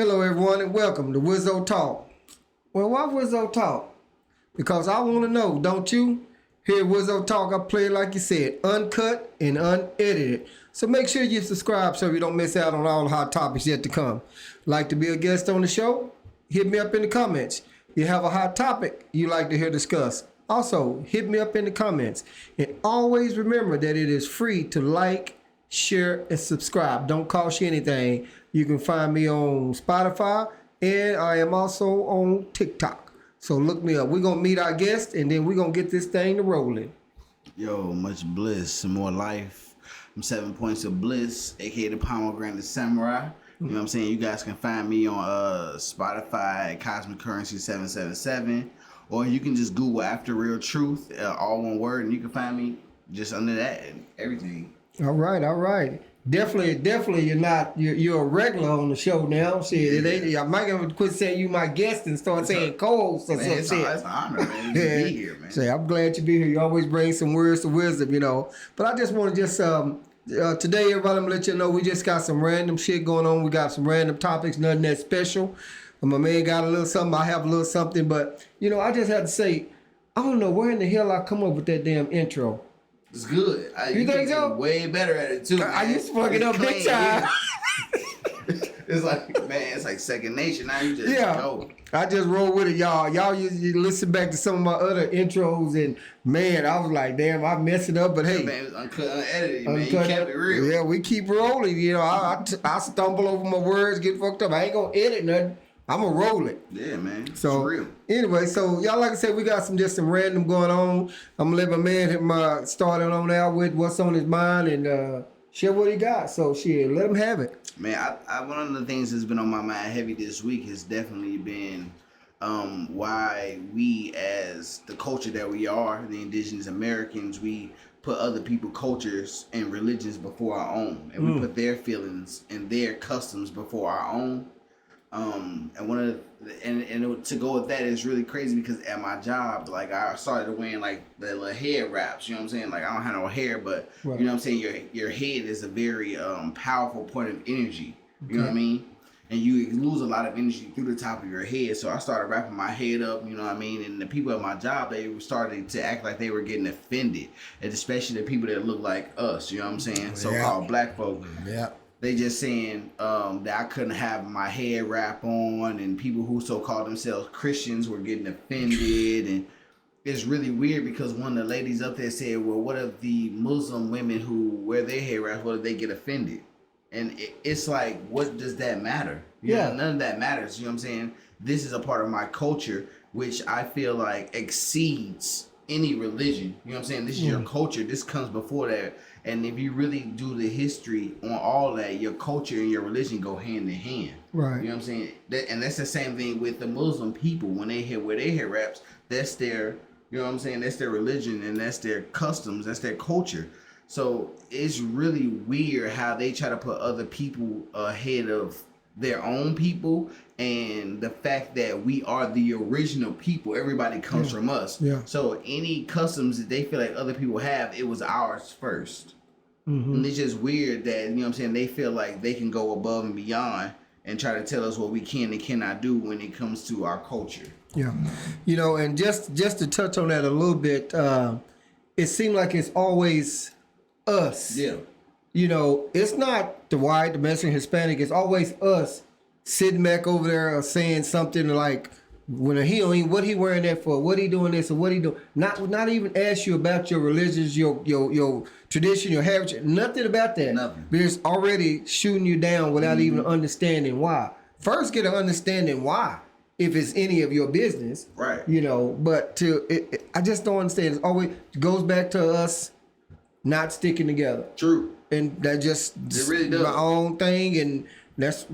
Hello, everyone, and welcome to Wizzo Talk. Well, why Wizzo Talk? Because I want to know, don't you? Here at Wizzo Talk, I play it like you said, uncut and unedited. So make sure you subscribe so you don't miss out on all the hot topics yet to come. Like to be a guest on the show? Hit me up in the comments. You have a hot topic you like to hear discussed? Also, hit me up in the comments. And always remember that it is free to like, share, and subscribe. Don't cost you anything. You can find me on Spotify, and I am also on TikTok. So look me up. We're going to meet our guest, and then we're going to get this thing to rolling. Yo, much bliss, some more life. I'm 7 Points of Bliss, a.k.a. the Pomegranate Samurai. You know what I'm saying? You guys can find me on Spotify at Cosmic Currency 777. Or you can just Google After Real Truth, all one word, and you can find me just under that and everything. All right. Definitely, you're a regular on the show now. Shit, I might have to quit saying you my guest and start saying co-host or something. It's an honor, man, to be here, man. Say, I'm glad to be here. You always bring some words of wisdom, you know. But I just want to today, everybody, I'm gonna let you know we just got some random shit going on. We got some random topics, nothing that special. My man got a little something. I have a little something, but I just had to say, I don't know where in the hell I come up with that damn intro. It's good. You think so? Way better at it too. Man. I used to fuck it up big time. It's like second nature. Now you just go. I just roll with it, y'all. Y'all you listen back to some of my other intros, and man, I was like, damn, I messed it up. But hey, man, it was uncut, unedited, man. You kept it real. Yeah, we keep rolling. I stumble over my words, get fucked up. I ain't gonna edit nothing. I'm gonna roll it. Yeah, man. So it's real. Anyway, so y'all, like I said, we got some random going on. I'm gonna let my man hit started on out with what's on his mind and share what he got. So shit, let him have it. Man, I one of the things that's been on my mind heavy this week has definitely been why we, as the culture that we are, the indigenous Americans, we put other people's cultures and religions before our own, and we put their feelings and their customs before our own. And to go with that is really crazy because at my job, like I started wearing like the little head wraps. You know what I'm saying? Like I don't have no hair, but right. You know what I'm saying. Your head is a very powerful point of energy. You know what I mean? And you lose a lot of energy through the top of your head. So I started wrapping my head up. You know what I mean? And the people at my job, they were starting to act like they were getting offended, and especially the people that look like us. You know what I'm saying? So-called black folk. Yeah. They just saying that I couldn't have my head wrap on, and people who so-called themselves Christians were getting offended. And it's really weird because one of the ladies up there said, well, what if the Muslim women who wear their hair wraps, what if they get offended? And it's like, what does that matter? You know, none of that matters. You know what I'm saying? This is a part of my culture, which I feel like exceeds any religion. You know what I'm saying? This is your culture. This comes before that. And if you really do the history on all that, your culture and your religion go hand in hand. Right. You know what I'm saying? And that's the same thing with the Muslim people. When they wear their hair wraps, that's their, you know what I'm saying? That's their religion and that's their customs. That's their culture. So it's really weird how they try to put other people ahead of their own people, and the fact that we are the original people. Everybody comes from us. Yeah. So any customs that they feel like other people have, it was ours first. Mm-hmm. And it's just weird that, you know what I'm saying, they feel like they can go above and beyond and try to tell us what we can and cannot do when it comes to our culture. Yeah. And just to touch on that a little bit, it seemed like it's always us. Yeah. It's not the white, the Mexican, Hispanic. It's always us sitting back over there saying something like, what he wearing that for? What he doing this or what he doing? Not even ask you about your religions, your tradition, your heritage. Nothing about that. Nothing. Because already shooting you down without even understanding why. First, get an understanding why, if it's any of your business. Right. But I just don't understand. It always goes back to us not sticking together. True. And that just it really does. My own thing, and that's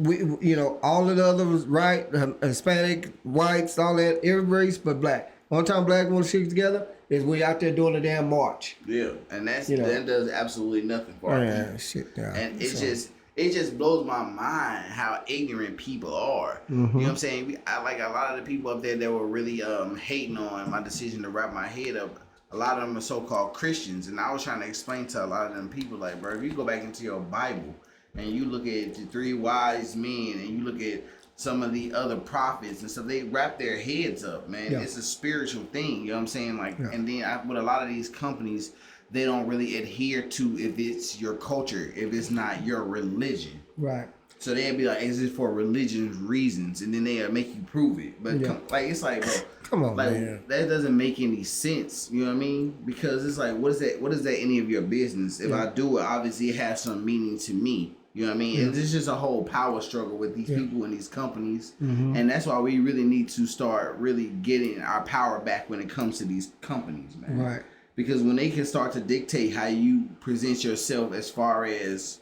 all of the others, right? Hispanic, whites, all that, every race but black. One time black want to stick together is we out there doing a damn march. Yeah, and that does absolutely nothing for our people. Shit, yeah. And it just blows my mind how ignorant people are. Mm-hmm. You know what I'm saying? I like a lot of the people up there that were really hating on my decision to wrap my head up. A lot of them are so-called Christians, and I was trying to explain to a lot of them people, like, bro, if you go back into your Bible and you look at the three wise men and you look at some of the other prophets and stuff, they wrap their heads up, man. Yeah. It's a spiritual thing, you know what I'm saying? Like, Yeah. and then with a lot of these companies, they don't really adhere to if it's your culture, if it's not your religion. Right. So they'd be like, "Is it for religious reasons?" And then they'll make you prove it. But Yeah. it's like, bro, Come on, like man. that doesn't make any sense. You know what I mean? Because it's like, what is that? What is that any of your business? If Yeah. I do it, obviously it has some meaning to me. You know what I mean? And it's just a whole power struggle with these people and these companies, and that's why we really need to start really getting our power back when it comes to these companies, man. Right. Because when they can start to dictate how you present yourself as far as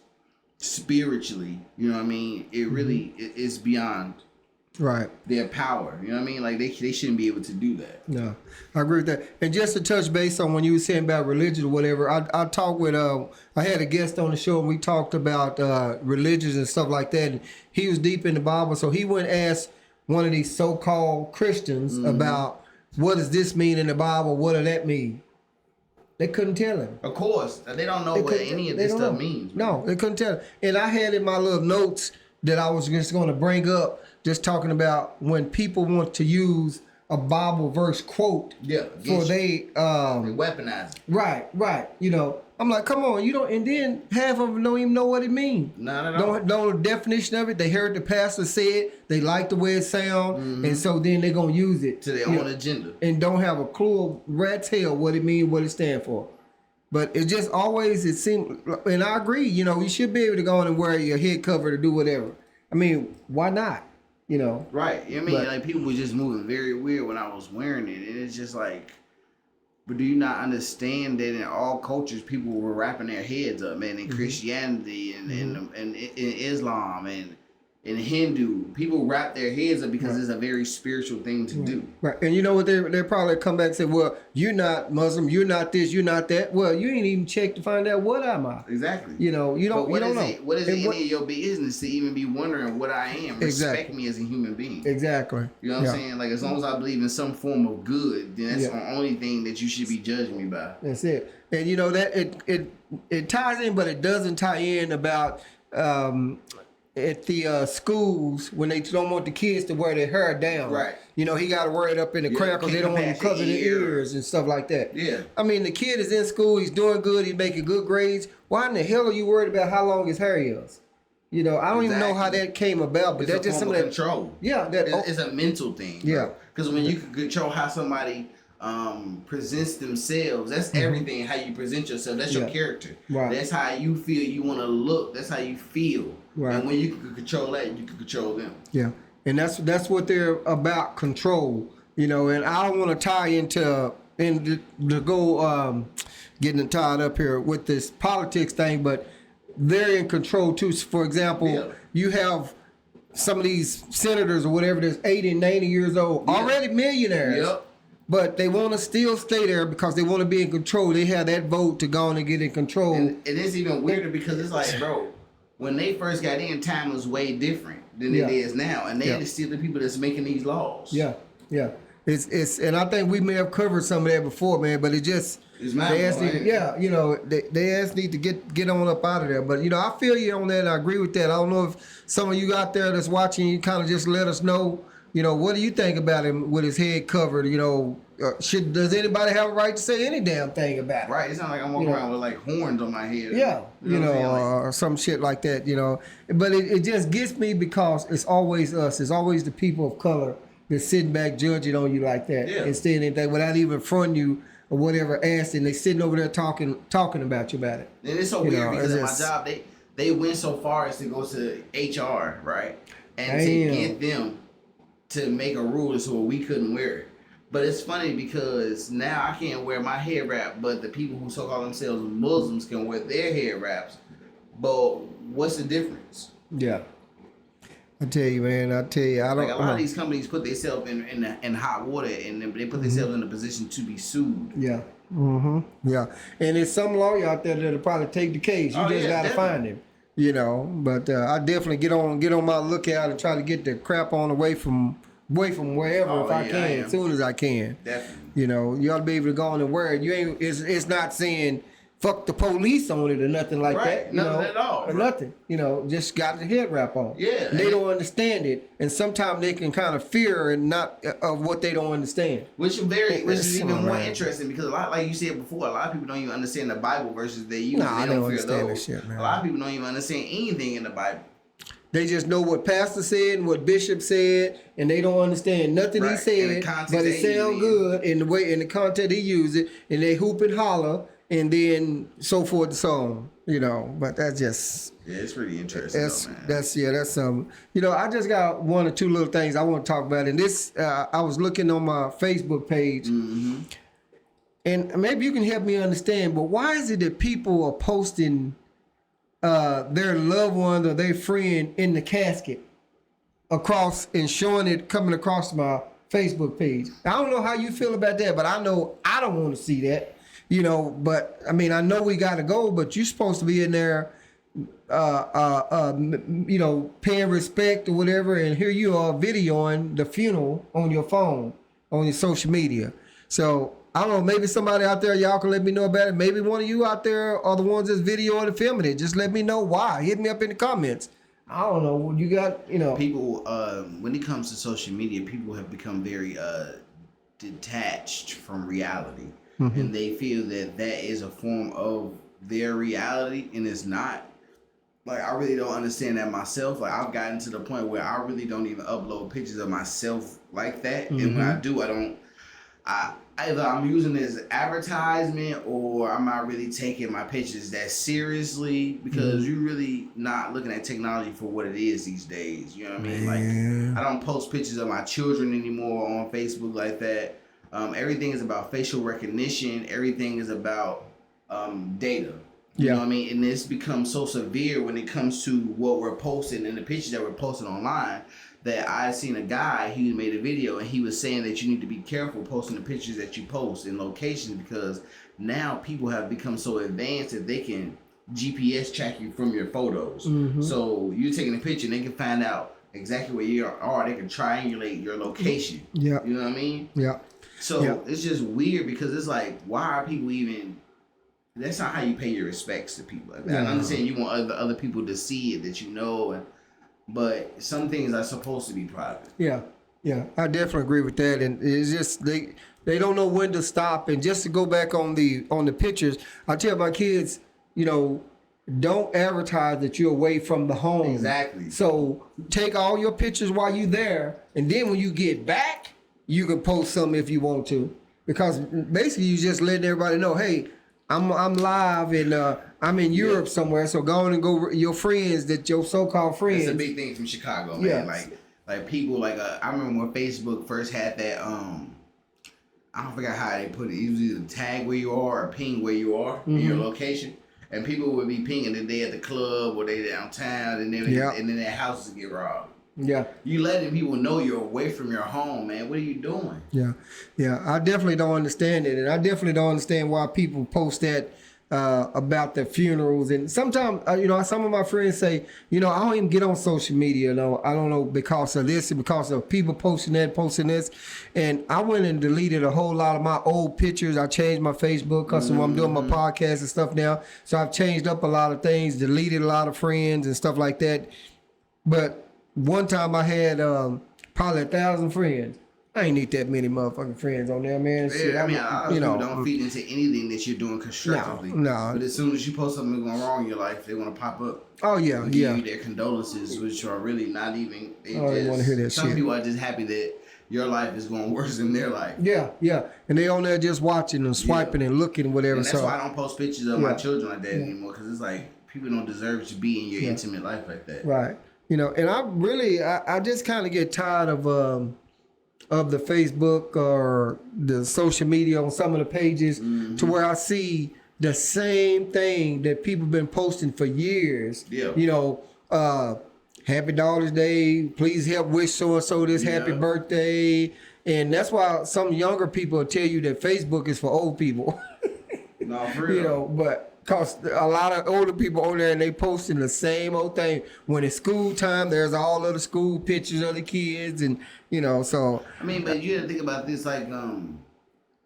spiritually, you know what I mean? It really is beyond Right. their power. You know what I mean? Like they shouldn't be able to do that. No, I agree with that. And just to touch base on when you were saying about religion or whatever, I talked with I had a guest on the show and we talked about religions and stuff like that. And he was deep in the Bible, so he went and asked one of these so-called Christians about what does this mean in the Bible? What does that mean? They couldn't tell him. Of course, they don't know what any of this stuff means. Man. No, they couldn't tell. And I had in my little notes that I was just going to bring up, just talking about when people want to use a Bible verse quote for they weaponize it. Right. You know, I'm like, come on, you don't. And then half of them don't even know what it means. Not at all. Don't know the definition of it. They heard the pastor say it. They like the way it sounds, and so then they're gonna use it To their own agenda. and don't have a clue, rat's tail, what it means, what it stands for. But it just always, it seemed, and I agree, you know, you should be able to go on and wear your head cover to do whatever. I mean, why not? You know? Right. You know what I mean? But- Like people were just moving very weird when I was wearing it. And it's just like, but do you not understand that in all cultures people were wrapping their heads up, man, in Christianity and in Islam and in Hindu, people wrap their heads up because it's a very spiritual thing to do. Right. And you know what? They probably come back and say, well, you're not Muslim, you're not this, you're not that. Well, you ain't even checked to find out what am I. Exactly. You know, you don't, But what you don't is know. it? What is And it any of your business to even be wondering what I am? Respect me as a human being. Exactly. You know what I'm saying? Like as long as I believe in some form of good, then that's Yeah. the only thing that you should be judging me by. That's it. And you know that it ties in, but it doesn't tie in about at the schools when they don't want the kids to wear their hair down. Right. You know, he got to wear it up in the crown because they don't want to cover their ears and stuff like that. Yeah. I mean, the kid is in school. He's doing good. He's making good grades. Why in the hell are you worried about how long his hair is? You know, I don't even know how that came about, but It's that's a just form some of of that control. Yeah, that It's a mental thing. Yeah. Because when you can control how somebody presents themselves, that's everything. How you present yourself, that's your Yeah. character. Right. That's how you feel. You want to look. That's how you feel. Right. And when you can control that, you can control them. Yeah, and that's what they're about, control. You know, and I don't want to tie into to go getting tied up here with this politics thing, but they're in control too. For example, you have some of these senators or whatever that's 80 and 90 years old, already millionaires. Yep. But they want to still stay there because they want to be in control. They have that vote to go on and get in control. And it's even weirder because it's like, bro, when they first got in, time was way different than it is now, and they're still the people that's making these laws. Yeah. It's and I think we may have covered some of that before, man. But it just It's they ass mind-blowing. need, you know, they ass need to get on up out of there. But you know, I feel you on that. And I agree with that. I don't know if some of you out there that's watching, you kind of just let us know. You know, what do you think about him with his head covered? You know, does anybody have a right to say any damn thing about it? Right. It's not like I'm walking around with like horns on my head. Yeah, you know, what I'm saying? Like, or some shit like that, you know. But it just gets me because it's always us. It's always the people of color that's sitting back judging on you like that and saying anything without even fronting you or whatever, asking. They sitting over there talking about you about it. and it's so You weird know, because it's in my just- job, they went so far as to go to HR, right? And Damn. to get them to make a rule so we couldn't wear it. But it's funny because now I can't wear my hair wrap, but the people who so call themselves Muslims can wear their hair wraps. But what's the difference? Yeah. I tell you, man. I don't. Like a lot of these companies put themselves in hot water, and they put themselves in a position to be sued. Yeah. Yeah. And there's some lawyer out there that'll probably take the case. You Oh, just yeah, gotta definitely. find him. You know. But I definitely get on my lookout and try to get the crap on away from wherever Oh, if I yeah, can, I am. as soon as I can. Definitely. You know, you ought to be able to go on and wear it. You ain't. It's not saying fuck the police on it or nothing like Right. that. Nothing at all, Or bro. nothing. Just got the head wrap on. Yeah. They don't understand it. And sometimes they can kind of fear and not of what they don't understand. Which is Listen, even more man. interesting because a lot, like you said before, a lot of people don't even understand the Bible verses they use. Nah, and they they don't don't fear understand those. that shit, man. A lot of people don't even understand anything in the Bible. They just know what pastor said and what bishop said, and they don't understand nothing he Right. said, In the context but it they use sound it. good in the way in the content he used it, and they hoop and holler, and then so forth and so on. But that's just Yeah, it's pretty interesting, that's though, man. that's some. I just got one or two little things I want to talk about, and this I was looking on my Facebook page, Mm-hmm. and maybe you can help me understand. But why is it that people are posting their loved one or their friend in the casket across and showing it coming across my Facebook page? I don't know how you feel about that, but I know I don't want to see that. But I mean, I know we got to go, but you're supposed to be in there, paying respect or whatever, and here you are videoing the funeral on your phone, on your social media. So I don't know, maybe somebody out there, y'all can let me know about it. Maybe one of you out there are the ones that's videoing and filming it. Just let me know why. Hit me up in the comments. I don't know. You got, People, when it comes to social media, people have become very detached from reality. Mm-hmm. And they feel that that is a form of their reality, and it's not. Like, I really don't understand that myself. Like, I've gotten to the point where I really don't even upload pictures of myself like that. Mm-hmm. And when I do, either I'm using it as advertisement or I'm not really taking my pictures that seriously because you're really not looking at technology for what it is these days. You know what I mean? Man. Like, I don't post pictures of my children anymore on Facebook like that. Everything is about facial recognition. Everything is about data. You know what I mean? And it's become so severe when it comes to what we're posting and the pictures that we're posting online that I seen a guy, he made a video and he was saying that you need to be careful posting the pictures that you post in locations because now people have become so advanced that they can GPS track you from your photos. Mm-hmm. So you're taking a picture and they can find out exactly where you are. They can triangulate your location. Yeah. You know what I mean? Yeah. So it's just weird because it's like, why are people even... That's not how you pay your respects to people. Like, I understand you want other people to see it, that you know, but some things are supposed to be private. Yeah, I definitely agree with that. And it's just they don't know when to stop. And just to go back on the pictures, I tell my kids, don't advertise that you're away from the home. Exactly. So take all your pictures while you're there, and then when you get back, you can post some if you want to, because basically you just letting everybody know, hey, I'm live and I'm in Europe somewhere. So go on and go your friends that your so-called friends. It's a big thing from Chicago, man. Like people I remember when Facebook first had that I don't forget how they put it. You either tag where you are or ping where you are in your location. And people would be pinging that they at the club or they downtown and then their houses get robbed. Yeah. You letting people know you're away from your home, man. What are you doing? Yeah. I definitely don't understand it. And I definitely don't understand why people post that about their funerals. And sometimes, some of my friends say, I don't even get on social media. I don't know, because of this and because of people posting this. And I went and deleted a whole lot of my old pictures. I changed my Facebook because I'm doing my podcast and stuff now. So I've changed up a lot of things, deleted a lot of friends and stuff like that. But one time I had probably 1,000 friends. I ain't need that many motherfucking friends on there, man. Shit, I mean, people don't feed into anything that you're doing constructively. No. But as soon as you post something going wrong in your life, they want to pop up. Oh, yeah, give you their condolences, which are really not even... They want to hear that some shit. people are just happy that your life is going worse than their life. Yeah. And they on there just watching and swiping and looking and whatever. And that's why I don't post pictures of my children like that anymore, because it's like, people don't deserve to be in your intimate life like that. Right. And I just kind of get tired of the Facebook or the social media on some of the pages to where I see the same thing that people been posting for years. Yeah. Happy Daughter's Day. Please help wish so-and-so this happy birthday. And that's why some younger people will tell you that Facebook is for old people. No, for real. But... Cause a lot of older people on there and they posting the same old thing. When it's school time, there's all of the school pictures of the kids and so. I mean, but you gotta think about this, like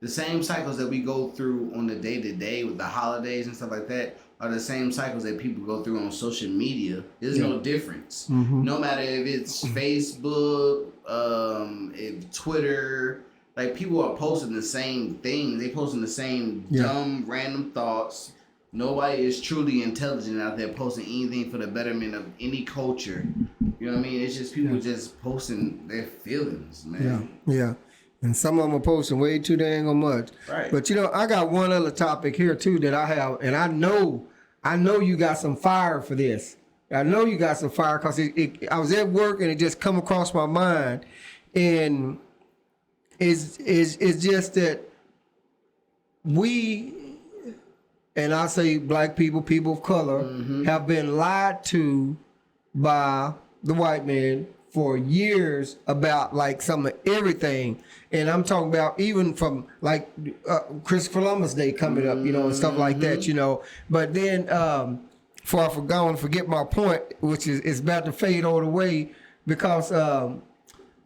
The same cycles that we go through on the day to day with the holidays and stuff like that are the same cycles that people go through on social media. There's no difference. No matter if it's Facebook, if Twitter, like people are posting the same things. They posting the same dumb, random thoughts. Nobody is truly intelligent out there posting anything for the betterment of any culture. You know what I mean? It's just people just posting their feelings, man. Yeah. And some of them are posting way too dang much. Right. But I got one other topic here too that I have, and I know you got some fire for this. I know you got some fire because I was at work and it just come across my mind, and it's just that we, and I say black people, people of color, have been lied to by the white man for years about like some of everything. And I'm talking about even from like Christopher Columbus Day coming up, and stuff like that, But then before I forget my point, which is about to fade all the way, because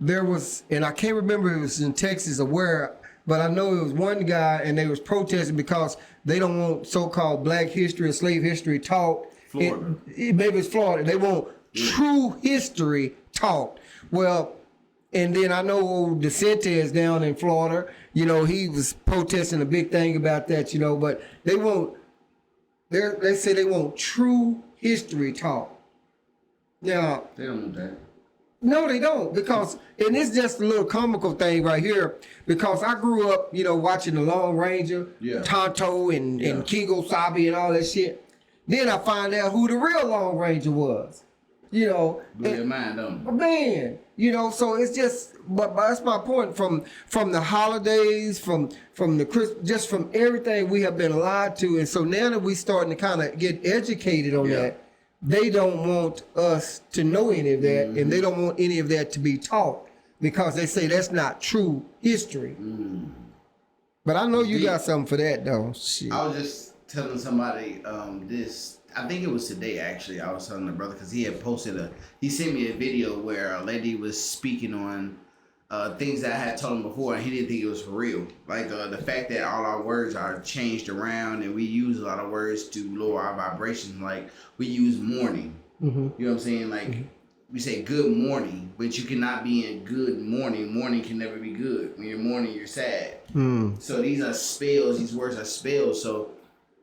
there was, and I can't remember if it was in Texas or where, but I know it was one guy and they was protesting because they don't want so-called black history or slave history taught. Florida. Maybe it's Florida. They want true history taught. Well, and then I know old DeSantis down in Florida, he was protesting a big thing about that, but they say they want true history taught. Now, They don't want that. no, they don't, because, and it's just a little comical thing right here, because I grew up, watching The Lone Ranger, Tonto and Kingo Sabe and all that shit. Then I find out who the real Lone Ranger was. Blow your mind, don't it? Man, so it's just, but that's my point. From the holidays, from the Christmas, just from everything we have been lied to, and so now that we starting to kind of get educated on that, they don't want us to know any of that, and they don't want any of that to be taught because they say that's not true history. But I know you got something for that though. Shit. I was just telling somebody this. I think it was today actually. I was telling the brother because he had he sent me a video where a lady was speaking on things that I had told him before, and he didn't think it was for real. Like the fact that all our words are changed around, and we use a lot of words to lower our vibrations. Like we use morning. You know what I'm saying? Like we say good morning, but you cannot be in good morning. Morning can never be good. When you're mourning, you're sad. So these are spells. These words are spells. So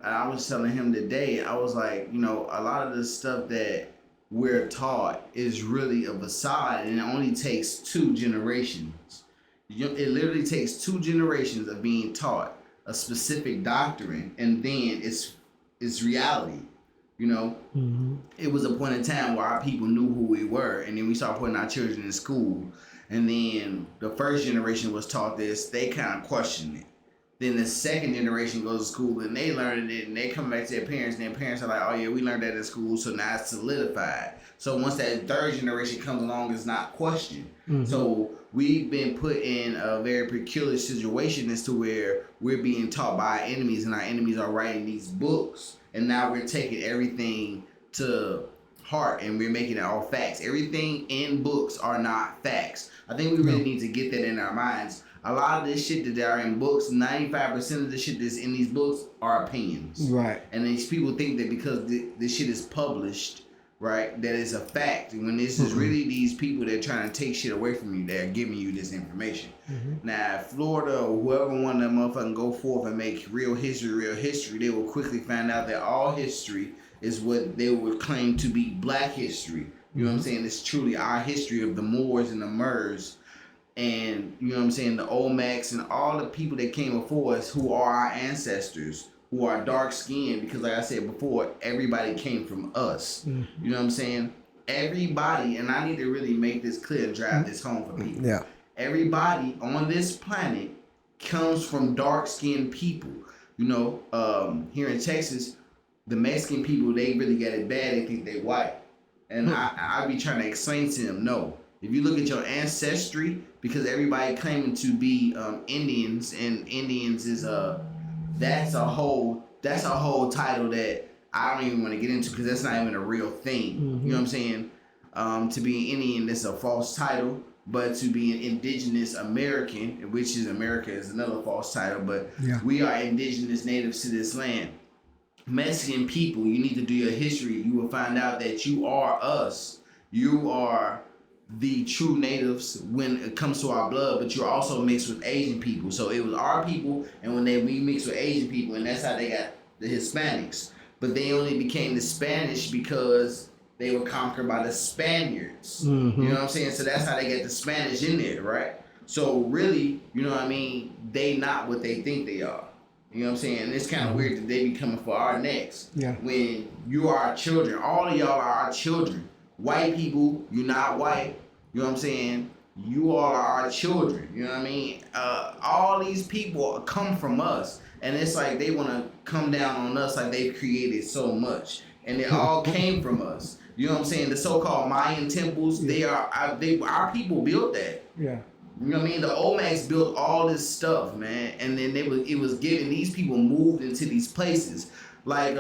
I was telling him today, I was like, a lot of the stuff that we're taught is really a facade, and it only takes 2 generations. It literally takes 2 generations of being taught a specific doctrine, and then it's reality. It was a point in time where our people knew who we were, and then we started putting our children in school, and then the first generation was taught this. They kind of questioned it. Then the second generation goes to school and they learned it, and they come back to their parents, and their parents are like, oh yeah, we learned that in school, so now it's solidified. So once that third generation comes along, it's not questioned. So we've been put in a very peculiar situation as to where we're being taught by our enemies, and our enemies are writing these books, and now we're taking everything to heart and we're making it all facts. Everything in books are not facts. I think we really need to get that in our minds. A lot of this shit that are in books, 95% of the shit that's in these books are opinions. Right. And these people think that because this shit is published, right, that it's a fact. When this is really these people that are trying to take shit away from you, they're giving you this information. Now, if Florida or whoever wanted that motherfucking go forth and make real history, they will quickly find out that all history is what they would claim to be black history. You know what I'm saying? It's truly our history of the Moors and the Murs. And, you know what I'm saying, the Olmecs and all the people that came before us who are our ancestors, who are dark skinned, because like I said before, everybody came from us. You know what I'm saying? Everybody, and I need to really make this clear and drive this home for people. Yeah. Everybody on this planet comes from dark skinned people. Here in Texas, the Mexican people, they really get it bad. They think they white. And I be trying to explain to them, no. If you look at your ancestry, because everybody claiming to be Indians, and Indians is that's a whole title that I don't even want to get into, because that's not even a real thing. You know what I'm saying? To be an Indian, that's a false title. But to be an indigenous American, which is America, is another false title. But Yeah. we are indigenous natives to this land. Mexican people, you need to do your history. You will find out that you are us. You are the true natives when it comes to our blood, but you're also mixed with Asian people. So it was our people, and when we mixed with Asian people, and that's how they got the Hispanics. But they only became the Spanish because they were conquered by the Spaniards. Mm-hmm. You know what I'm saying? So that's how they get the Spanish in there, right? So really, you know what I mean? They not what they think they are. You know what I'm saying? And it's kind of weird that they be coming for our necks. Yeah. When you are our children, all of y'all are our children. White people, you're not white. You know what I'm saying? You are our children. You know what I mean? All these people come from us. And it's like they want to come down on us like they've created so much. And it all came from us. You know what I'm saying? The so-called Mayan temples, our people built that. Yeah. You know what I mean? The Olmecs built all this stuff, man, and then it was given. These people moved into these places, like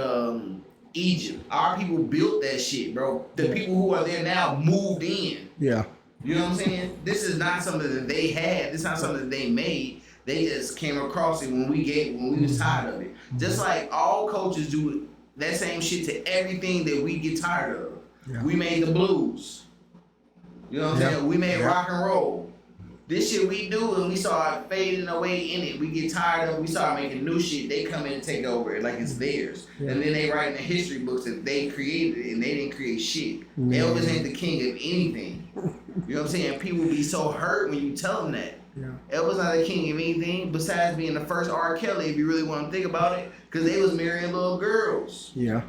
Egypt. Our people built that shit, bro. The people who are there now moved in. Yeah. You know what I'm saying? This is not something that they had. This is not something that they made. They just came across it when we was tired of it. Just like all cultures do that same shit to everything that we get tired of. Yeah. We made the blues. You know what I'm saying? We made rock and roll. This shit we do and we start fading away in it. We get tired of it. We start making new shit. They come in and take over it like it's theirs. Yeah. And then they write in the history books that they created it and they didn't create shit. Yeah. Elvis ain't the king of anything. You know what I'm saying? People be so hurt when you tell them that. Yeah. Elvis not the king of anything besides being the first R. Kelly, if you really want to think about it, because they was marrying little girls. Yeah.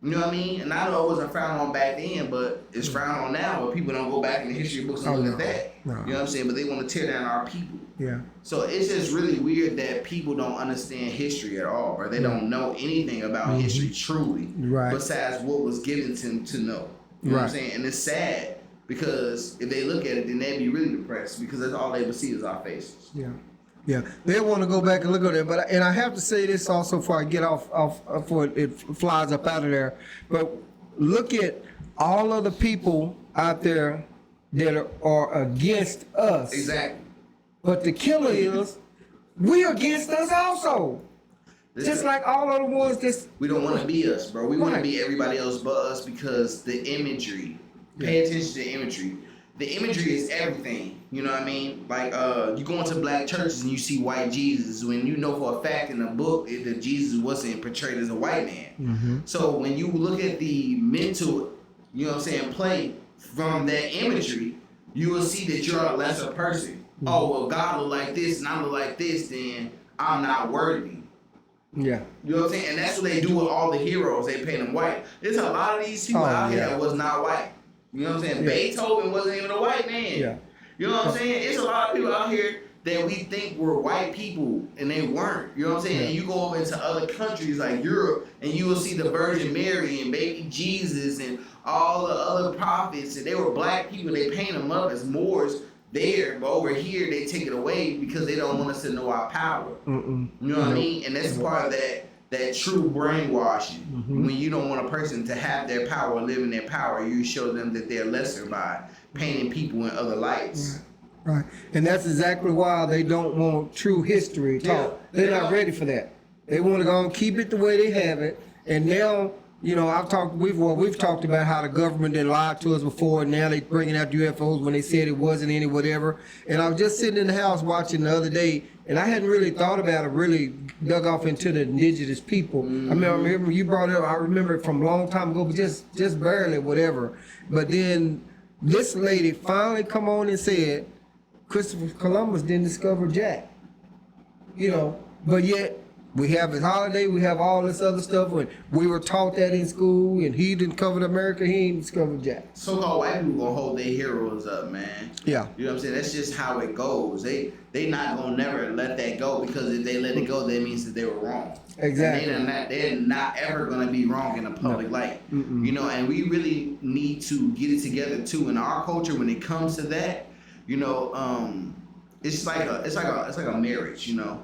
You know what I mean? And I know it wasn't frowned on back then, but it's frowned on now. But people don't go back in the history books and look at that. No. You know what I'm saying? But they want to tear down our people. Yeah. So it's just really weird that people don't understand history at all, or they don't know anything about history truly, Right. besides what was given to them to know. You know what I'm saying? And it's sad because if they look at it, then they'd be really depressed because that's all they would see is our faces. Yeah. Yeah, they want to go back and look at it, but I have to say this also before I get off before it flies up out of there. But look at all of the people out there that are against us. Exactly. But the killer is we against us also. Just like all of the ones that's we don't want to be us, bro. We want to Right. be everybody else but us because the imagery. Pay attention to the imagery. The imagery is everything. You know what I mean? Like you go into black churches and you see white Jesus when you know for a fact in the book that Jesus wasn't portrayed as a white man. Mm-hmm. So when you look at the mental, you know what I'm saying, play from that imagery, you will see that you're a lesser person. Mm-hmm. Oh, well, God look like this and I look like this, then I'm not worthy. Yeah. You know what I'm saying? And that's what they do with all the heroes. They paint them white. There's a lot of these people out here that was not white. You know what I'm saying? Yeah. Beethoven wasn't even a white man. Yeah. You know what I'm saying? It's a lot of people out here that we think were white people and they weren't. You know what I'm saying? Yeah. And you go over into other countries like Europe and you will see the Virgin Mary and baby Jesus and all the other prophets and they were black people. They paint them up as Moors there, but over here they take it away because they don't want us to know our power. Mm-mm. You know what I mean? And that's part of that true brainwashing. Mm-hmm. When you don't want a person to have their power, live in their power, you show them that they're lesser by painting people in other lights. Right. And that's exactly why they don't want true history taught. Yeah. They're not ready for that. They want to go and keep it the way they have it. And now, you know, we've talked about how the government did lie to us before, and now they bringing out UFOs when they said it wasn't any whatever. And I was just sitting in the house watching the other day, and I hadn't really thought about it, really dug off into the indigenous people. Mm-hmm. I mean, I remember you brought it up. I remember it from a long time ago, but just barely, whatever. But then this lady finally come on and said Christopher Columbus didn't discover Jack. You know, but yet we have his holiday, we have all this other stuff, and we were taught that in school, and he didn't cover America, he ain't discovered Jack. So-called white people gonna hold their heroes up, man. Yeah. You know what I'm saying? That's just how it goes. They not gonna never let that go because if they let it go, that means that they were wrong. Exactly. And they're not ever gonna be wrong in a public light. Mm-mm. You know, and we really need to get it together too. In our culture, when it comes to that, you know, it's like a marriage. You know,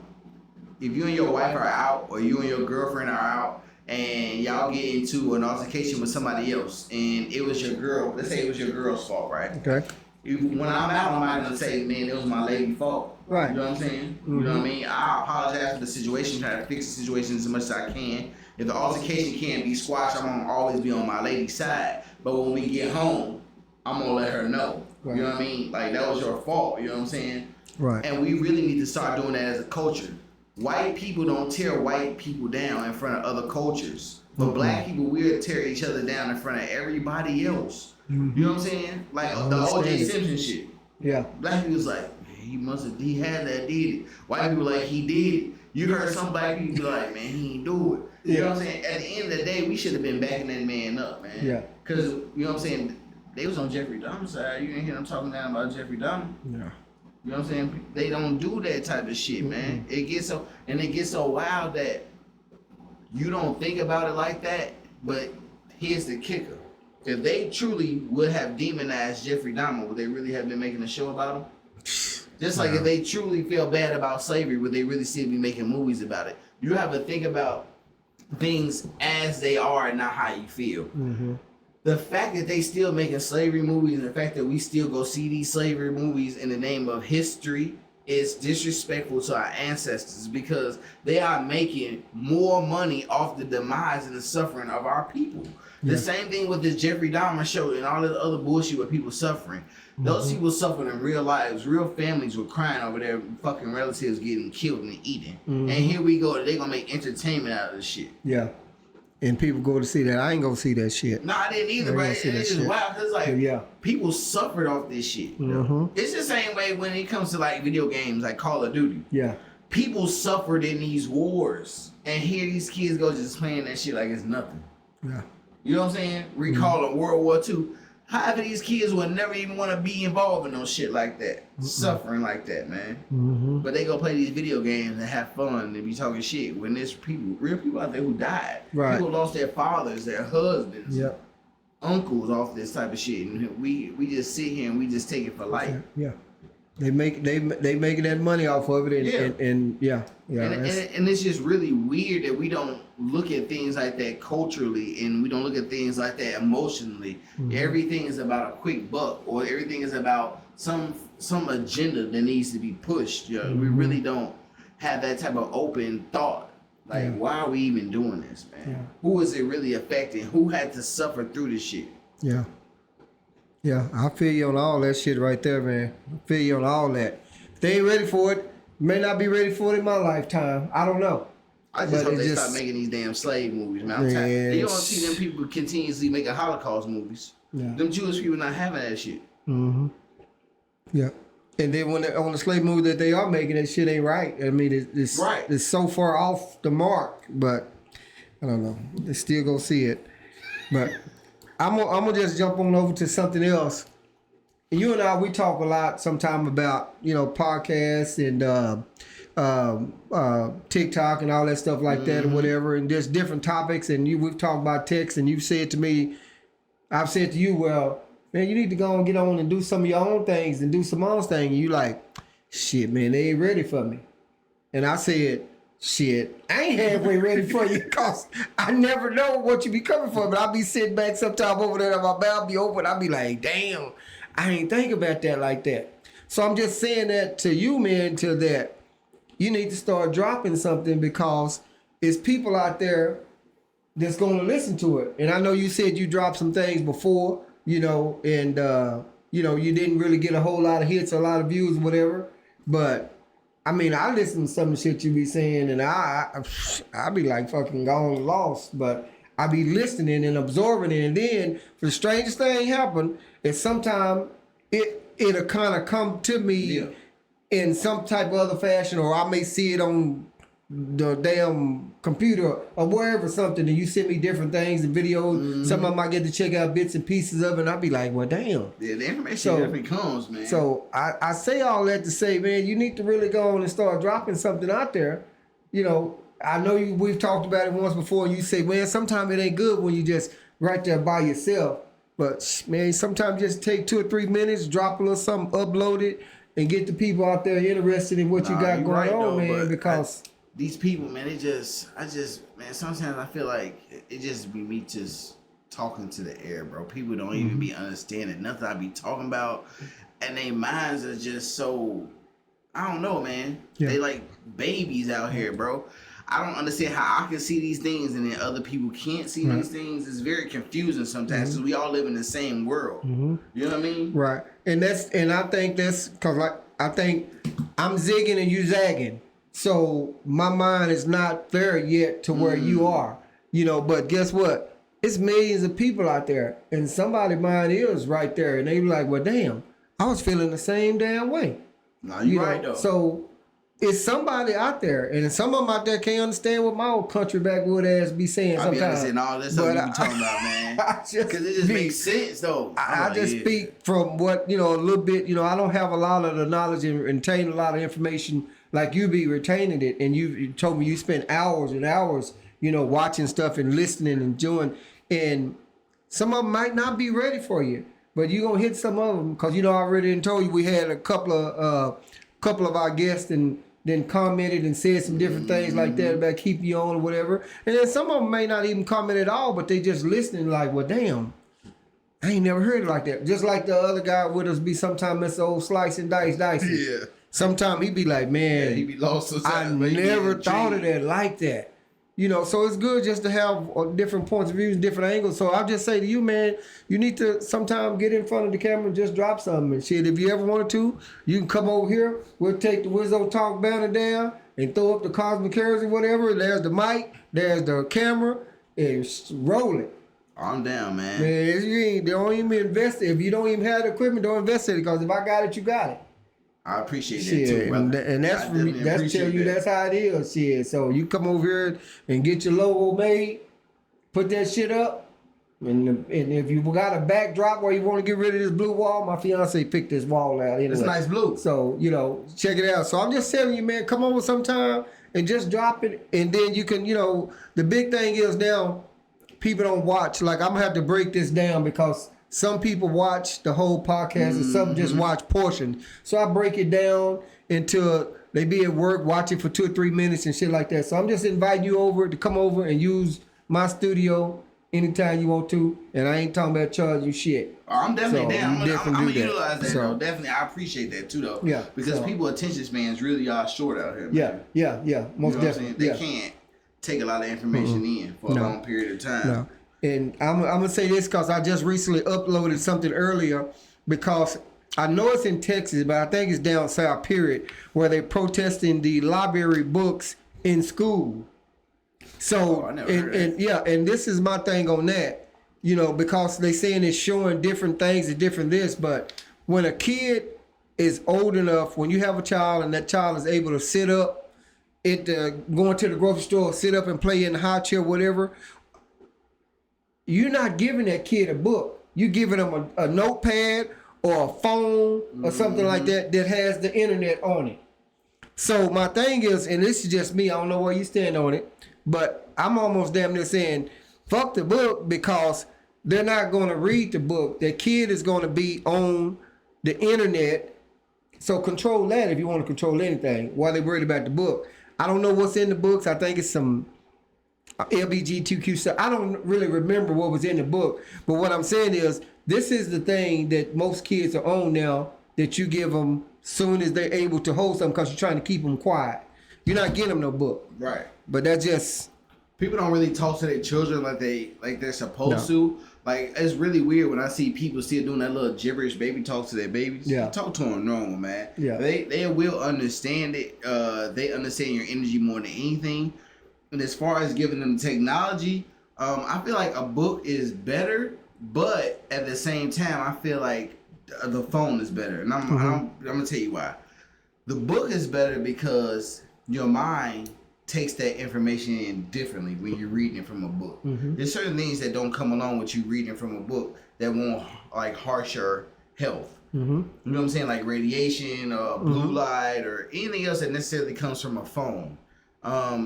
if you and your wife are out or you and your girlfriend are out and y'all get into an altercation with somebody else, and it was your girl. Let's say it was your girl's fault, right? Okay. When I'm out, I'm not gonna say, man, it was my lady's fault. Right. You know what I'm saying? You know what I mean? I apologize for the situation, try to fix the situation as much as I can. If the altercation can't be squashed, I'm gonna always be on my lady's side. But when we get home, I'm gonna let her know. Right. You know what I mean? Like, that was your fault. You know what I'm saying? Right. And we really need to start doing that as a culture. White people don't tear white people down in front of other cultures. But black people, we'll tear each other down in front of everybody else. You know what I'm saying? Like the O.J. Simpson shit. Yeah. Black people's like, man, he had that, did it. White people like, he did it. You heard some black people be like, man, he ain't do it. You know what I'm saying? At the end of the day, we should have been backing that man up, man. Yeah. Because, you know what I'm saying? They was on Jeffrey Dahmer's side. You didn't hear them talking down about Jeffrey Dahmer. Yeah. You know what I'm saying? They don't do that type of shit, man. It gets so wild that you don't think about it like that. But here's the kicker. If they truly would have demonized Jeffrey Dahmer, would they really have been making a show about him? Just like if they truly feel bad about slavery, would they really still be making movies about it? You have to think about things as they are and not how you feel. Mm-hmm. The fact that they still making slavery movies and the fact that we still go see these slavery movies in the name of history is disrespectful to our ancestors, because they are making more money off the demise and the suffering of our people. The same thing with this Jeffrey Dahmer show and all this other bullshit with people suffering. Those people suffering in real lives. Real families were crying over their fucking relatives getting killed and eaten. And here we go. They're going to make entertainment out of this shit. Yeah. And people go to see that. I ain't gonna see that shit. No, I didn't either, bro. It's just wild. Cause like, people suffered off this shit. It's the same way when it comes to like video games, like Call of Duty. Yeah. People suffered in these wars, and here these kids go just playing that shit like it's nothing. Yeah. You know what I'm saying? Recalling World War II. Half of these kids would never even want to be involved in no shit like that, suffering like that, man. But they go play these video games and have fun and be talking shit when there's people, real people out there who died. Right. People lost their fathers, their husbands, Yep. uncles off this type of shit, and we just sit here and we just take it for life. Yeah. They making that money off of it, and And it's just really weird that we don't look at things like that culturally, and we don't look at things like that emotionally. Everything is about a quick buck, or everything is about some agenda that needs to be pushed. You know, we really don't have that type of open thought. Like, why are we even doing this, man? Yeah. Who is it really affecting? Who had to suffer through this shit? Yeah. Yeah, I feel you on all that shit right there, man. I feel you on all that. If they ain't ready for it, may not be ready for it in my lifetime. I don't know. I just hope they start making these damn slave movies, man. I'm tired. You don't see them people continuously making Holocaust movies. Yeah. Them Jewish people not having that shit. Yeah. And then when on the slave movie that they are making, that shit ain't right. I mean, it's right. It's so far off the mark, but I don't know. They still gonna see it. But I'm gonna just jump on over to something else. And you and I, we talk a lot sometime about, you know, podcasts and TikTok and all that stuff like that or whatever, and just different topics. And we've talked about text, and you've said to me, I've said to you, well, man, you need to go and get on and do some of your own things and do some own thing. And you like, shit, man, they ain't ready for me. And I said, shit, I ain't halfway ready for you, because I never know what you be coming for. But I'll be sitting back sometime over there, my mouth be open. I'll be like, damn, I ain't think about that like that. So I'm just saying that to you, man, to that you need to start dropping something, because it's people out there that's going to listen to it. And I know you said you dropped some things before, you know, and, you know, you didn't really get a whole lot of hits, a lot of views, whatever. But I mean, I listen to some of the shit you be saying, and I be like fucking gone lost, but I be listening and absorbing it. And then for the strangest thing happen is sometimes it'll kind of come to me in some type of other fashion, or I may see it on the damn computer or wherever something, and you send me different things and videos. Some of them I get to check out bits and pieces of it, and I be like, well, damn. Yeah, the information definitely comes, man. So I say all that to say, man, you need to really go on and start dropping something out there. You know, I know we've talked about it once before. You say, man, sometimes it ain't good when you just right there by yourself. But man, sometimes just take 2 or 3 minutes, drop a little something, upload it, and get the people out there interested in what you got going on, man. these people, man, man, sometimes I feel like it just be me just talking to the air, bro. People don't even be understanding nothing I be talking about, and their minds are just so, I don't know, man. Yeah. They like babies out here, bro. I don't understand how I can see these things and then other people can't see these things. It's very confusing sometimes because we all live in the same world. You know what I mean? Right. And I think that's because I think I'm zigging and you zagging. So my mind is not there yet to where you are. You know, but guess what? It's millions of people out there and somebody's mind is right there. And they be like, well, damn, I was feeling the same damn way. No, you're right, though. So it's somebody out there, and some of them out there can't understand what my old country backwood ass be saying sometimes. I be understanding all this stuff you be talking about, man. Because it just makes sense, though. I just speak from what, a little bit, I don't have a lot of the knowledge and retain a lot of information like you be retaining it. And you told me you spend hours and hours, watching stuff and listening and doing. And some of them might not be ready for you, but you're going to hit some of them because, I already told you we had a couple of our guests and then commented and said some different things like that about keep you on or whatever. And then some of them may not even comment at all, but they just listening like, well, damn, I ain't never heard it like that. Just like the other guy with us be sometimes Mr. Old Slice and Dice. Yeah. Sometimes he be like, man, he be lost sometimes. I never thought of that like that. So it's good just to have different points of view and different angles. So I'll just say to you, man, you need to sometime get in front of the camera and just drop something and shit. If you ever wanted to, you can come over here. We'll take the Wizzo Talk banner down and throw up the Cosmic Currency, whatever. There's the mic, there's the camera, and roll it. I'm down, man. Man, don't even invest it. If you don't even have the equipment, don't invest it because if I got it, you got it. I appreciate that too, brother. And that's for me. That's tell you that's how it is. Shit. So you come over here and get your logo made, put that shit up, and if you got a backdrop where you want to get rid of this blue wall, my fiance picked this wall out anyway. It's nice blue. So check it out. So I'm just telling you, man, come over sometime and just drop it, and then you can, the big thing is now people don't watch. Like I'm gonna have to break this down because some people watch the whole podcast and some just watch portions. So I break it down into they be at work watching for 2 or 3 minutes and shit like that. So I'm just inviting you over to come over and use my studio anytime you want to. And I ain't talking about charging you shit. I'm definitely down. I'm gonna do utilize that, so, bro. Definitely, I appreciate that too, though. Yeah. Because people attention spans really are short out here, man. Yeah. Most definitely. They can't take a lot of information in for a long period of time. No. And I'm going to say this because I just recently uploaded something earlier because I know it's in Texas, but I think it's down south, period, where they're protesting the library books in school. So, and this is my thing on that, because they saying it's showing different things and different this, but when a kid is old enough, when you have a child and that child is able to sit up, going to the grocery store, sit up and play in the high chair, whatever, you're not giving that kid a book. You're giving them a notepad or a phone or something like that has the internet on it. So my thing is, and this is just me, I don't know where you stand on it, but I'm almost damn near saying, fuck the book because they're not going to read the book. That kid is going to be on the internet. So control that if you want to control anything while they're worried about the book. I don't know what's in the books. I think it's some LBGTQ stuff. I don't really remember what was in the book, but what I'm saying is this is the thing that most kids are on now that you give them soon as they're able to hold something because you're trying to keep them quiet. You're not getting them no book. Right. But that's just... People don't really talk to their children like they're supposed to. Like, it's really weird when I see people still doing that little gibberish baby talk to their babies. Yeah. Talk to them normal, man. Yeah. They will understand it. They understand your energy more than anything. And as far as giving them technology, I feel like a book is better, but at the same time, I feel like the phone is better. And I'm gonna tell you why. The book is better because your mind takes that information in differently when you're reading it from a book. There's certain things that don't come along with you reading from a book that won't like harsh your health. You know what I'm saying? Like radiation or blue light or anything else that necessarily comes from a phone.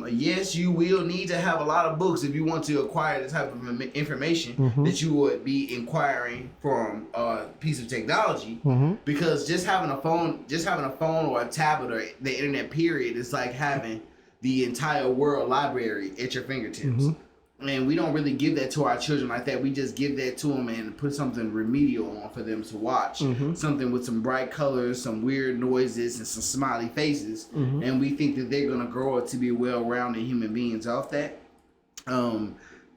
Yes, you will need to have a lot of books if you want to acquire the type of information that you would be inquiring from a piece of technology. Because just having a phone or a tablet or the internet period is like having the entire world library at your fingertips. And we don't really give that to our children like that. We just give that to them and put something remedial on for them to watch. Something with some bright colors, some weird noises, and some smiley faces. And we think that they're going to grow up to be well-rounded human beings off that.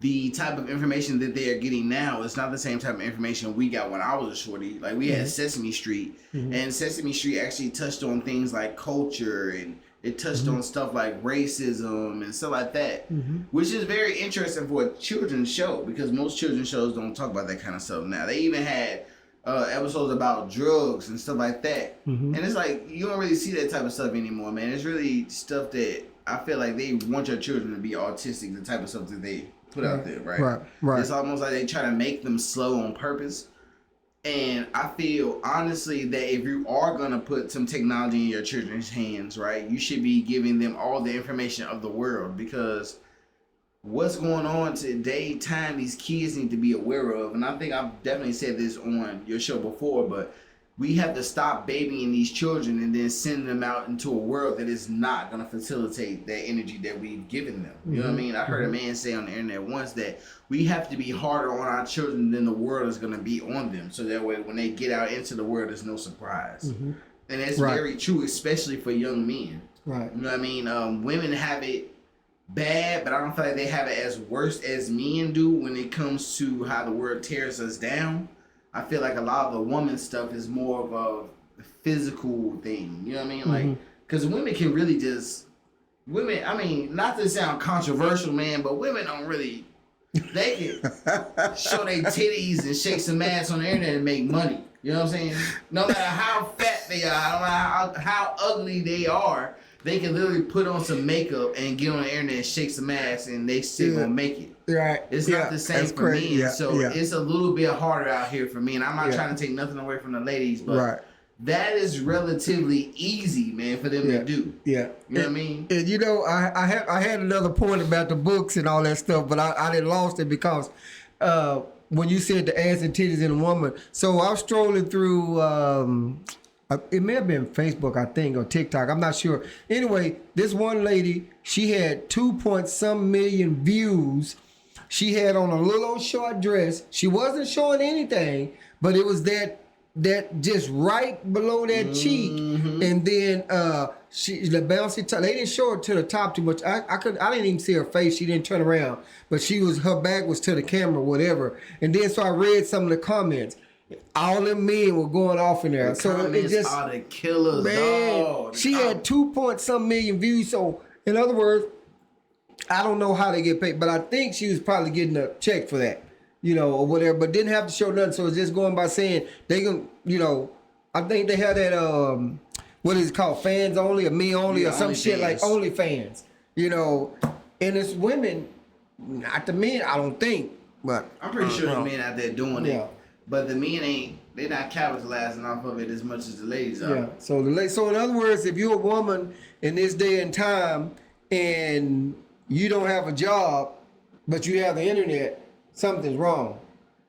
The type of information that they are getting now is not the same type of information we got when I was a shorty. Like, we had Sesame Street. And Sesame Street actually touched on things like culture, and it touched on stuff like racism and stuff like that, which is very interesting for a children's show, because most children's shows don't talk about that kind of stuff now. They even had episodes about drugs and stuff like that. And it's like, you don't really see that type of stuff anymore, man. It's really stuff that I feel like they want your children to be autistic, the type of stuff that they put out there, right? Right. It's almost like they try to make them slow on purpose. And I feel, honestly, that if you are going to put some technology in your children's hands, right, you should be giving them all the information of the world, because what's going on today, these kids need to be aware of. And I think I've definitely said this on your show before, but we have to stop babying these children and then send them out into a world that is not going to facilitate that energy that we've given them. You know what I mean? I heard a man say on the internet once that we have to be harder on our children than the world is going to be on them. So that way, when they get out into the world, there's no surprise. And that's very true, especially for young men. Right. You know what I mean? Women have it bad, but I don't feel like they have it as worse as men do when it comes to how the world tears us down. I feel like a lot of the woman stuff is more of a physical thing. You know what I mean? Like, because women can really I mean, not to sound controversial, man, but women don't really, they can show their titties and shake some ass on the internet and make money. You know what I'm saying? No matter how fat they are, no matter how ugly they are, they can literally put on some makeup and get on the internet and shake some ass, and they still gonna make it. Right. It's not the same for men. It's a little bit harder out here for me. And I'm not trying to take nothing away from the ladies, but that is relatively easy, man, for them to do. You know what I mean? And you know, I had another point about the books and all that stuff, but I didn't lost it because when you said the ass and titties in a woman. So I was strolling through it may have been Facebook, I think, or TikTok. I'm not sure. Anyway, this one lady, she had 2-point-some million views. She had on a little old short dress. She wasn't showing anything, but it was that just right below that cheek, and then she the bouncy top. They didn't show her to the top too much. I didn't even see her face. She didn't turn around, but her back was to the camera, whatever. And then so I read some of the comments. All them men were going off in there. So it just are the killers, man. Dog. She had 2-point-some million views. So in other words, I don't know how they get paid, but I think she was probably getting a check for that, you know, or whatever. But didn't have to show nothing. So it's just going by saying they can, you know, I think they had that what is it called, fans only or me only or some shit like OnlyFans, you know, and it's women, not the men. I don't think, but I'm pretty sure the men out there doing it. But the men they're not capitalizing off of it as much as the ladies are. Yeah. So so in other words, if you're a woman in this day and time and you don't have a job, but you have the internet, something's wrong,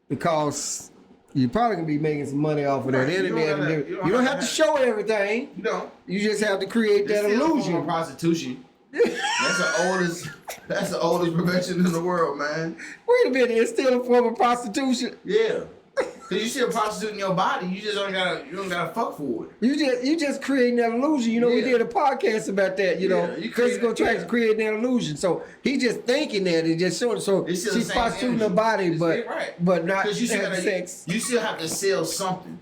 because you probably gonna be making some money off of that internet. You don't have to show everything. You don't. You just have to create that illusion. Of prostitution. That's the oldest profession in the world, man. Wait a minute, it's still a form of prostitution. Yeah. Cause you still prostituting your body, you don't gotta fuck for it. You just creating that illusion. You know, we did a podcast about that. You know, physical attraction creating that illusion. So he just thinking that and just showing. So she's prostituting her body, but not having sex. You still have to sell something.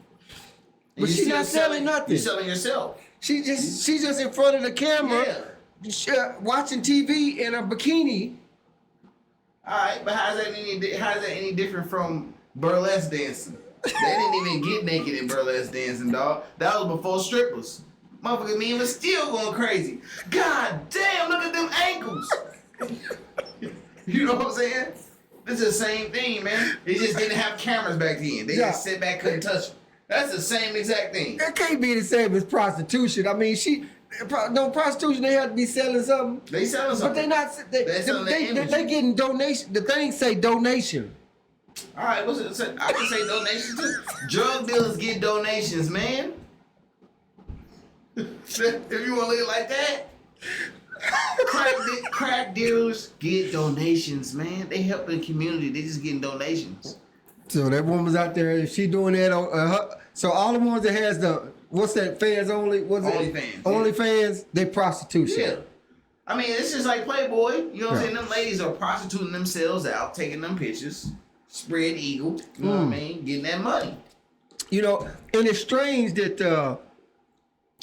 But she's not selling nothing. You're selling yourself. She's just in front of the camera, watching TV in a bikini. All right, but how's that any different from burlesque dancing? They didn't even get naked in burlesque dancing, dog. That was before strippers. Motherfucker, me was still going crazy. God damn, look at them ankles. You know what I'm saying? It's the same thing, man. They just didn't have cameras back then. They just sit back, couldn't touch them. That's the same exact thing. That can't be the same as prostitution. I mean, prostitution, they have to be selling something. They selling something. But they're not. They getting donation. The things say donation. All right, I can say donations too. Drug dealers get donations, man. If you want to look like that. Crack dealers get donations, man. They help the community. They just getting donations. So that woman's out there. If she doing that on so all the ones that has the what's that fans only? What's it? OnlyFans. OnlyFans. They prostitution. Yeah. I mean, it's just like Playboy. You know what I'm saying? Them ladies are prostituting themselves out, taking them pictures, spread eagle. You know what I mean? Getting that money. You know, and it's strange that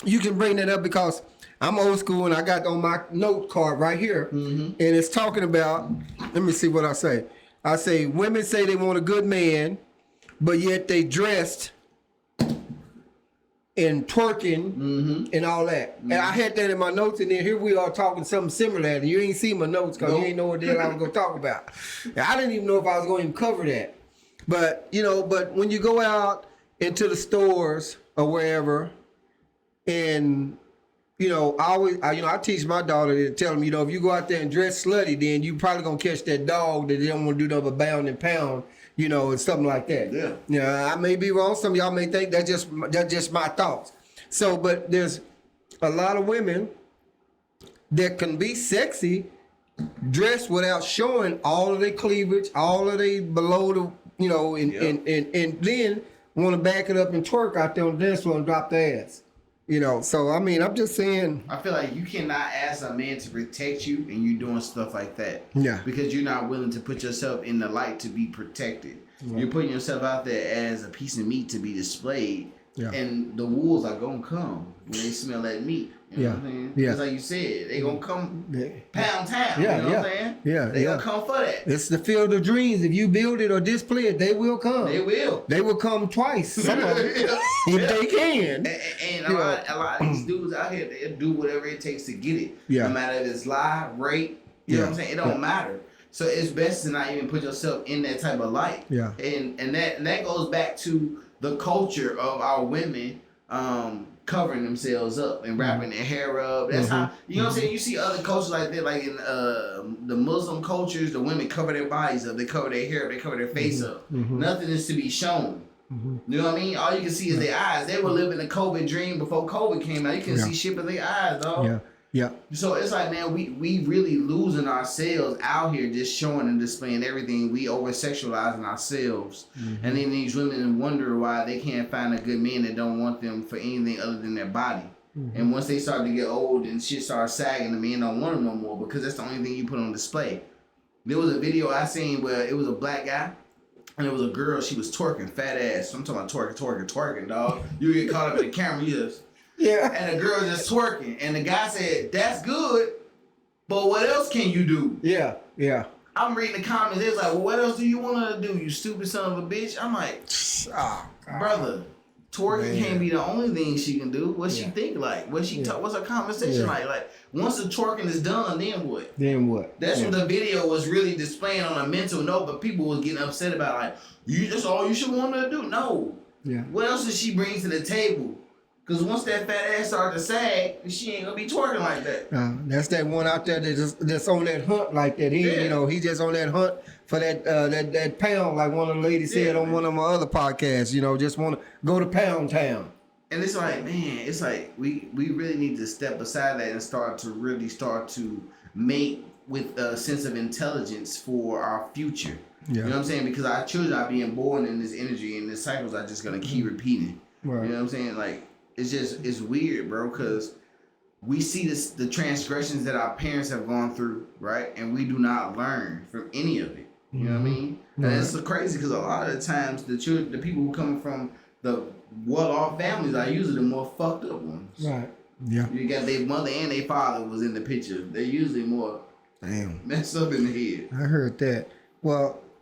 you can bring that up because I'm old school and I got on my note card right here, and it's talking about. Let me see what I say. I say women say they want a good man, but yet they dressed and twerking and all that. And I had that in my notes, and then here we are talking something similar. And you ain't seen my notes because you ain't know what the hell I was going to talk about. And I didn't even know if I was going to cover that. But, you know, but when you go out into the stores or wherever, and, you know, I teach my daughter to tell them, you know, if you go out there and dress slutty, then you probably going to catch that dog that they don't want to do nothing but bound and pound. You know, and something like that. Yeah. Yeah, I may be wrong. Some of y'all may think that's just my thoughts. So, but there's a lot of women that can be sexy, dressed without showing all of their cleavage, all of their below the, you know, and then want to back it up and twerk out there on the dance floor and drop their ass. You know, so I mean, I'm just saying. I feel like you cannot ask a man to protect you and you doing stuff like that. Yeah. Because you're not willing to put yourself in the light to be protected. Right. You're putting yourself out there as a piece of meat to be displayed. Yeah. And the wolves are going to come when they smell that meat. You know what I'm saying? Yeah. Because like you said, they going to come pound town. Yeah, you know what I'm saying? Yeah. They going to come for that. It's the field of dreams. If you build it or display it, they will come. They will. They will come twice. Some of them. If they can. And a lot of these dudes out here, they'll do whatever it takes to get it. Yeah. No matter if it's lie, rape, you know what I'm saying? It don't matter. So it's best to not even put yourself in that type of light. Yeah. And that goes back to the culture of our women covering themselves up and wrapping their hair up. That's how, you know what I'm saying? You see other cultures like that, like in the Muslim cultures, the women cover their bodies up, they cover their hair up, they cover their face up. Nothing is to be shown. You know what I mean? All you can see is their eyes. They were living a COVID dream before COVID came out. You can see shit with their eyes, dog. Yeah. Yeah. So it's like, man, we really losing ourselves out here just showing and displaying everything. We over sexualizing ourselves. And then these women wonder why they can't find a good man that don't want them for anything other than their body. And once they start to get old and shit starts sagging, the men don't want them no more because that's the only thing you put on display. There was a video I seen where it was a black guy and it was a girl, she was twerking, fat ass. I'm talking about twerking, dog. You get caught up in the camera, you just... Yeah. And the girl just twerking. And the guy said, that's good, but what else can you do? Yeah, yeah. I'm reading the comments. They was like, well, what else do you want her to do, you stupid son of a bitch? I'm like, brother, twerking can't be the only thing she can do. What she think like? What she what's her conversation like? Like, once the twerking is done, then what? Then what? That's what the video was really displaying on a mental note, but people was getting upset about, like, that's all you should want her to do? No. Yeah. What else does she bring to the table? Because once that fat ass start to sag, she ain't gonna be twerking like that. That's that one out there that's on that hunt like that. He just on that hunt for that pound, like one of the ladies said on one of my other podcasts. You know, just want to go to Pound Town. And it's like, man, it's like we really need to step aside that and start to mate with a sense of intelligence for our future. Yeah. You know what I'm saying? Because our children are being born in this energy, and the cycles are just gonna keep repeating. Right. You know what I'm saying? Like, it's weird, bro, because we see the transgressions that our parents have gone through, right? And we do not learn from any of it. You know what I mean? And it's so crazy because a lot of the times the people who come from the well-off families are usually the more fucked up ones. Right. Yeah. You got their mother and their father was in the picture. They're usually more messed up in the head. I heard that.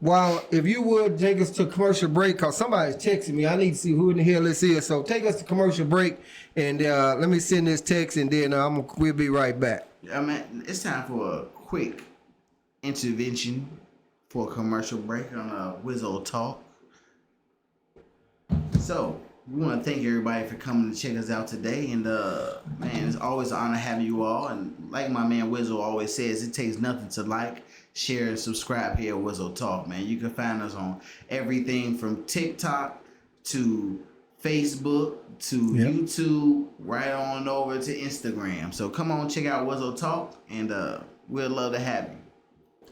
Well, if you would take us to commercial break, because somebody's texting me. I need to see who in the hell this is. So take us to commercial break, and let me send this text, and then we'll be right back. Yeah, man, it's time for a quick intervention for a commercial break on Wizzo Talk. So we want to thank everybody for coming to check us out today, and man, it's always an honor having you all. And like my man Wizzo always says, it takes nothing to like, share, and subscribe here at Wizzo Talk, man. You can find us on everything from TikTok to Facebook to YouTube, right on over to Instagram. So come on, check out Wizzo Talk, and we'd love to have you.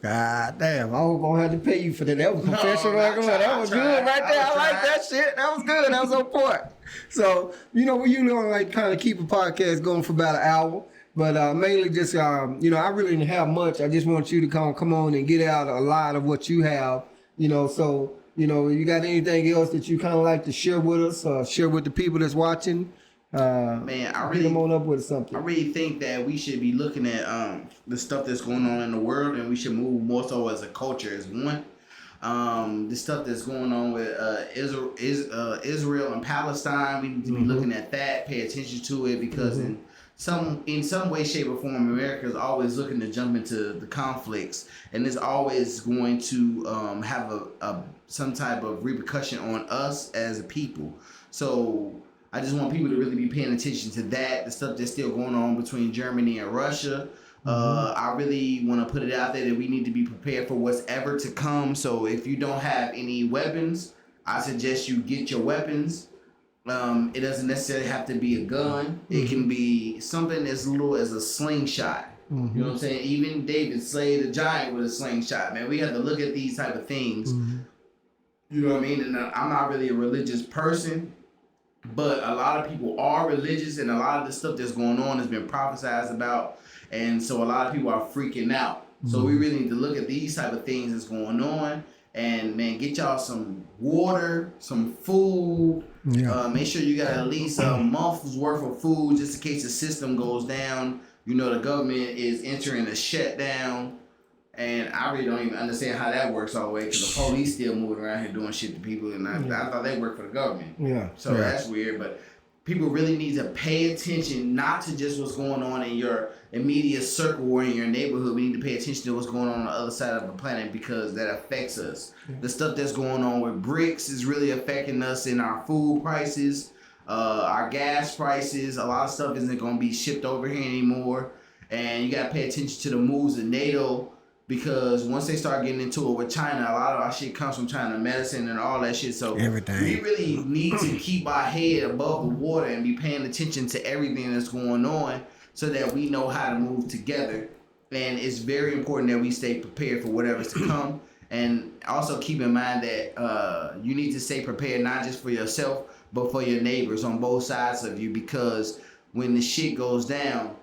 God damn, I was gonna have to pay you for that. That was professional. That was good right there. I like that shit. That was good. That was on point. So, we usually only like kind of keep a podcast going for about an hour. But mainly just, I really didn't have much. I just want you to come on and get out a lot of what you have, So, you got anything else that you kind of like to share with us, share with the people that's watching? Man, I really them on up with something. I really think that we should be looking at the stuff that's going on in the world, and we should move more so as a culture as one. The stuff that's going on with Israel and Palestine, we need to be looking at that, pay attention to it, because in some way, shape, or form, America is always looking to jump into the conflicts, and it's always going to have some type of repercussion on us as a people. So I just want people to really be paying attention to that, the stuff that's still going on between Germany and Russia. I really want to put it out there that we need to be prepared for what's ever to come. So if you don't have any weapons, I suggest you get your weapons. It doesn't necessarily have to be a gun. It can be something as little as a slingshot. You know what I'm saying? Even David slayed a giant with a slingshot, man. We have to look at these type of things. You know what I mean? And I'm not really a religious person, but a lot of people are religious, and a lot of the stuff that's going on has been prophesied about, and so a lot of people are freaking out. So we really need to look at these type of things that's going on, and man, get y'all some water, some food. Make sure you got at least a month's worth of food just in case the system goes down. The government is entering a shutdown. And I really don't even understand how that works all the way, because the police still moving around here doing shit to people, and I thought they worked for the government. So that's weird. But people really need to pay attention, not to just what's going on in your immediate circle or in your neighborhood. We need to pay attention to what's going on the other side of the planet, because that affects us. The stuff that's going on with BRICS is really affecting us in our food prices, our gas prices. A lot of stuff isn't going to be shipped over here anymore. And you got to pay attention to the moves of NATO, because once they start getting into it with China, a lot of our shit comes from China, medicine and all that shit. So everything. We really need to keep our head above the water and be paying attention to everything that's going on, so that we know how to move together. And it's very important that we stay prepared for whatever's to come. And also keep in mind that you need to stay prepared, not just for yourself, but for your neighbors on both sides of you, because when the shit goes down,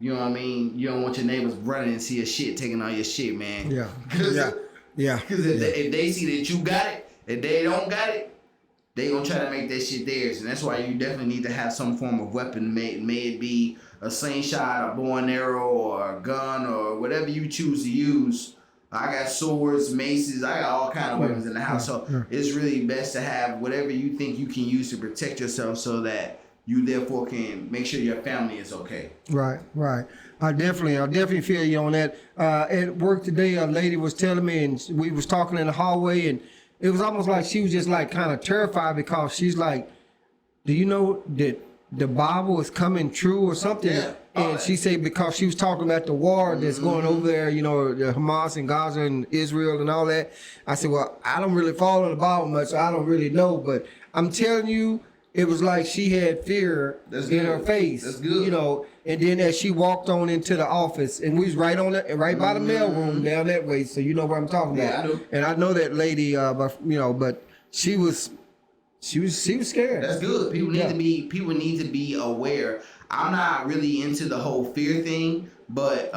you know what I mean? You don't want your neighbors running and see a shit taking all your shit, man. Because if they see that you got it, if they don't got it, they gonna try to make that shit theirs. And that's why you definitely need to have some form of weapon. May it be a slingshot, a bow and arrow, or a gun, or whatever you choose to use. I got swords, maces, I got all kind of weapons in the house. So it's really best to have whatever you think you can use to protect yourself, so that you therefore can make sure your family is okay. Right. I definitely feel you on that. At work today, a lady was telling me, and we was talking in the hallway, and it was almost like she was just like kind of terrified, because she's like, do you know that the Bible is coming true or something? Yeah. And she said, because she was talking about the war that's going over there, the Hamas and Gaza and Israel and all that. I said, well, I don't really follow the Bible much, so I don't really know, but I'm telling you, it was like she had fear in her face. That's good. And then as she walked on into the office, and we was right by the mail room down that way, so you know what I'm talking about. I know. And I know that lady, but she was scared. That's good. People need to be aware. I'm not really into the whole fear thing, but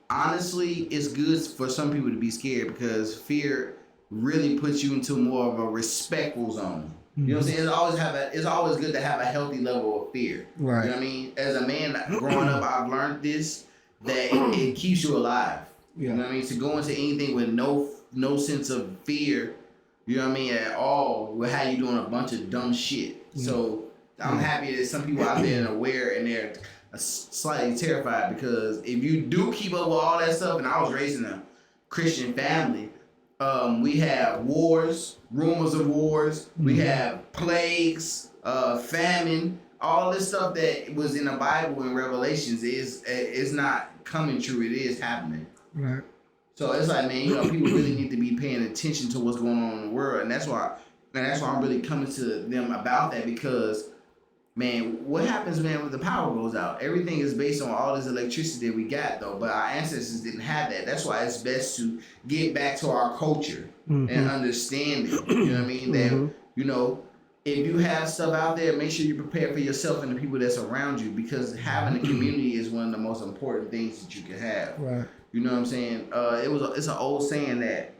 honestly, it's good for some people to be scared, because fear really puts you into more of a respectful zone. You know what I'm saying? It's always good to have a healthy level of fear. Right. You know what I mean? As a man growing up, I've learned this, that it keeps you alive. You know what I mean? To go into anything with no sense of fear, you know what I mean, at all, will have you doing a bunch of dumb shit. So I'm happy that some people out there are aware, and they're slightly terrified, because if you do keep up with all that stuff, and I was raised in a Christian family, we have wars, rumors of wars. We have plagues, famine. All this stuff that was in the Bible and Revelations is not coming true. It is happening. Right. So it's like, man, people really need to be paying attention to what's going on in the world, and that's why And that's why I'm really coming to them about that because, man, what happens, man, when the power goes out? Everything is based on all this electricity that we got, though. But our ancestors didn't have that. That's why it's best to get back to our culture and understand it. You know what I mean? That, you know, if you have stuff out there, make sure you prepare for yourself and the people that's around you because having a community is one of the most important things that you can have. Right. You know what I'm saying? It's an old saying that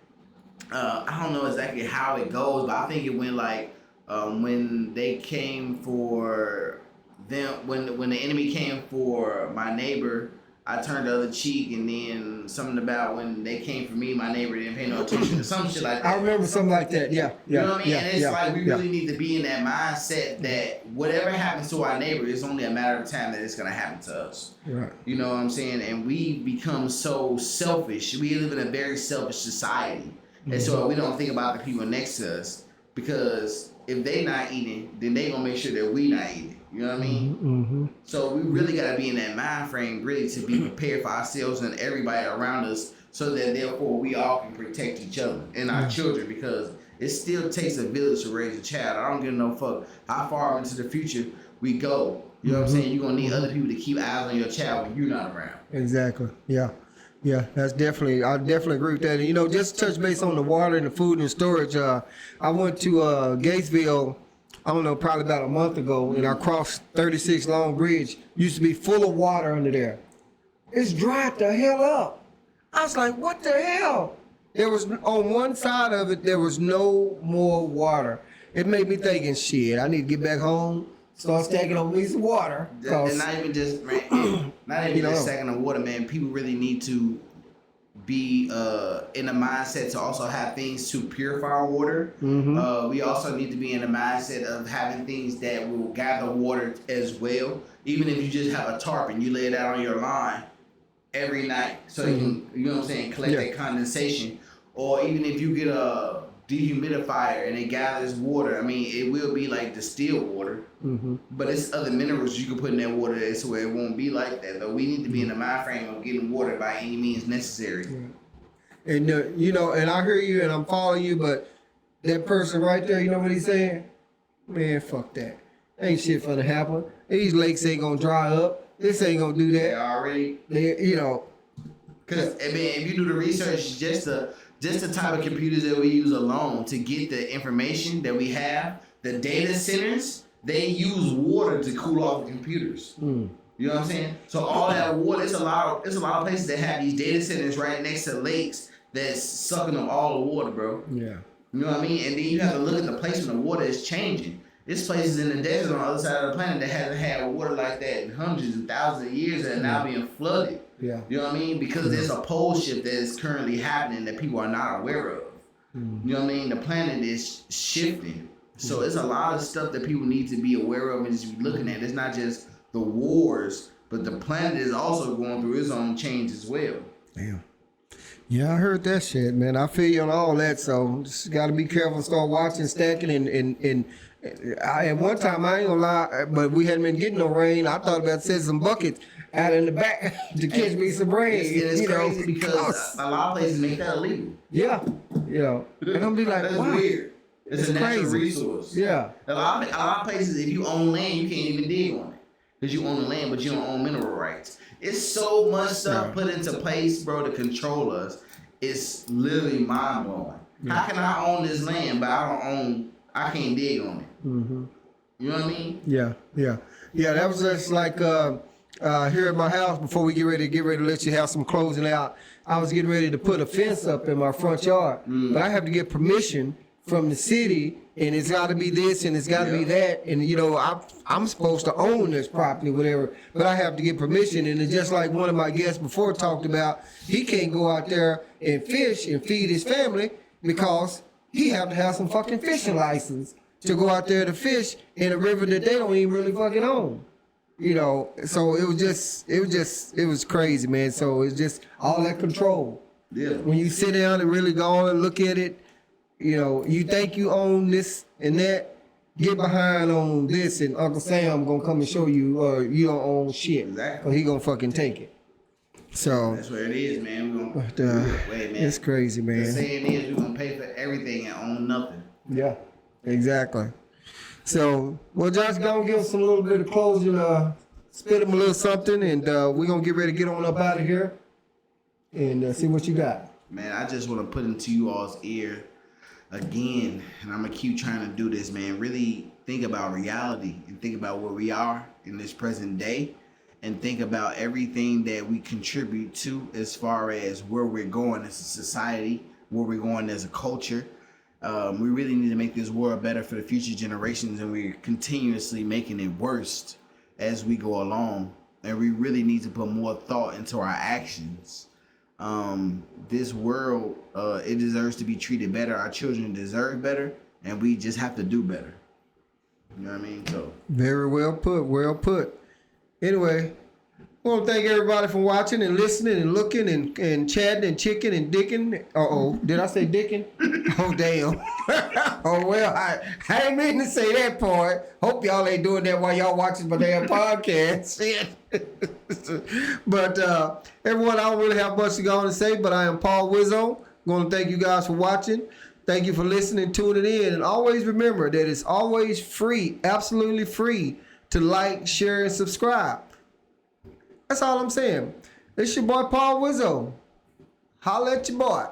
I don't know exactly how it goes, but I think it went like when they came for them, when the enemy came for my neighbor, I turned the other cheek, and then something about when they came for me, my neighbor didn't pay no attention, or some shit like that. I remember something like that. Yeah, You know what I mean? And it's like we really need to be in that mindset that whatever happens to our neighbor, it's only a matter of time that it's gonna happen to us. Right. You know what I'm saying? And we become so selfish. We live in a very selfish society. And so we don't think about the people next to us because if they not eating, then they gonna make sure that we not eating. You know what I mean? So we really gotta be in that mind frame, really, to be prepared for ourselves and everybody around us, so that therefore we all can protect each other and our children. Because it still takes a village to raise a child. I don't give no fuck how far into the future we go. You know what I'm saying? You're gonna need other people to keep eyes on your child when you're not around. Exactly. Yeah. Yeah, that's definitely, I definitely agree with that. And, you know, just to touch base on the water and the food and storage, I went to Gatesville, I don't know, probably about a month ago, and I crossed 36 Long Bridge. Used to be full of water under there. It's dried the hell up. I was like, what the hell? There was, on one side of it, there was no more water. It made me thinking, shit, I need to get back home, start stacking on me some water. And not even just, man, not even just stacking on water, man. People really need to be in the mindset to also have things to purify our water. We also need to be in the mindset of having things that will gather water as well. Even if you just have a tarp and you lay it out on your lawn every night, so you can, you know what I'm saying, collect that condensation. Or even if you get a dehumidifier and it gathers water, I mean, it will be like distilled water, but it's other minerals you can put in that water there, so it won't be like that. Though we need to be in the mind frame of getting water by any means necessary. And you know, and I hear you and I'm following you, but that person right there, you know what he's saying? Man, fuck that. Ain't shit finna happen. These lakes ain't gonna dry up. This ain't gonna do They that. already, You know. because I mean, if you do the research, just the type of computers that we use alone to get the information that we have, the data centers, they use water to cool off the computers. You know what I'm saying? So all that water, it's a lot of places that have these data centers right next to lakes that's sucking up all the water, bro. Yeah. You know what I mean? And then you have to look at the placement of water is changing. There's places in the desert on the other side of the planet that haven't had water like that in hundreds and thousands of years that are now being flooded. Yeah. You know what I mean? Because there's a pole shift that is currently happening that people are not aware of. You know what I mean? The planet is shifting. So it's a lot of stuff that people need to be aware of and just be looking at. It's not just the wars, but the planet is also going through its own change as well. Damn. Yeah, I heard that shit, man. I feel you on all that, so just got to be careful, start watching, stacking, and at one time, I ain't gonna lie, but we hadn't been getting no rain. I thought about setting some buckets out in the back to catch me some rain. It's you crazy know, because a lot of places make that illegal. Yeah, you know, and I'm be like, That's wow. weird. It's a natural resource. Yeah. A lot of places, if you own land, you can't even dig on it because you own the land, but you don't own mineral rights. It's so much stuff put into place, bro, to control us. It's literally mind blowing. How can I own this land, but I can't dig on it? You know what I mean? Yeah. That was just like here at my house before we get ready to let you have some closing out. I was getting ready to put a fence up in my front yard, but I have to get permission from the city, and it's got to be this and it's got to be that, and you know I'm supposed to own this property, whatever, but I have to get permission. And it's just like one of my guests before talked about, he can't go out there and fish and feed his family because he have to have some fucking fishing license to go out there to fish in a river that they don't even really fucking own. You know, so it was crazy, man. So it's just all that control. Yeah. When you sit down and really go on and look at it, you know, you think you own this and that, get behind on this, and Uncle Sam gonna come and show you you don't own shit. Exactly. Or he gonna fucking take it. So That's where it is, man. We're gonna but, wait, man. it's crazy, man. The saying is we're gonna pay for everything and own nothing. Yeah. Exactly. So, well, Josh, gonna give us a little bit of closing, spit him a little something, and we're gonna get ready to get on up out of here and see what you got. Man, I just want to put into you all's ear again, and I'm gonna keep trying to do this, man. Really think about reality and think about where we are in this present day, and think about everything that we contribute to as far as where we're going as a society, where we're going as a culture. We really need to make this world better for the future generations, and we're continuously making it worse as we go along. And we really need to put more thought into our actions. This world, it deserves to be treated better. Our children deserve better, and we just have to do better. You know what I mean? So Very well put. Well put. Anyway, I want to thank everybody for watching and listening and looking and chatting and chicking and dicking. Did I say dicking? Oh, damn. Oh, well, I ain't mean to say that part. Hope y'all ain't doing that while y'all watching my damn podcast. Shit. But everyone, I don't really have much to go on and say, but I am Paul Wizzo. Going to thank you guys for watching. Thank you for listening, tuning in. And always remember that it's always free, absolutely free, to like, share, and subscribe. That's all I'm saying. It's your boy Paul Wizzo. Holla at your boy.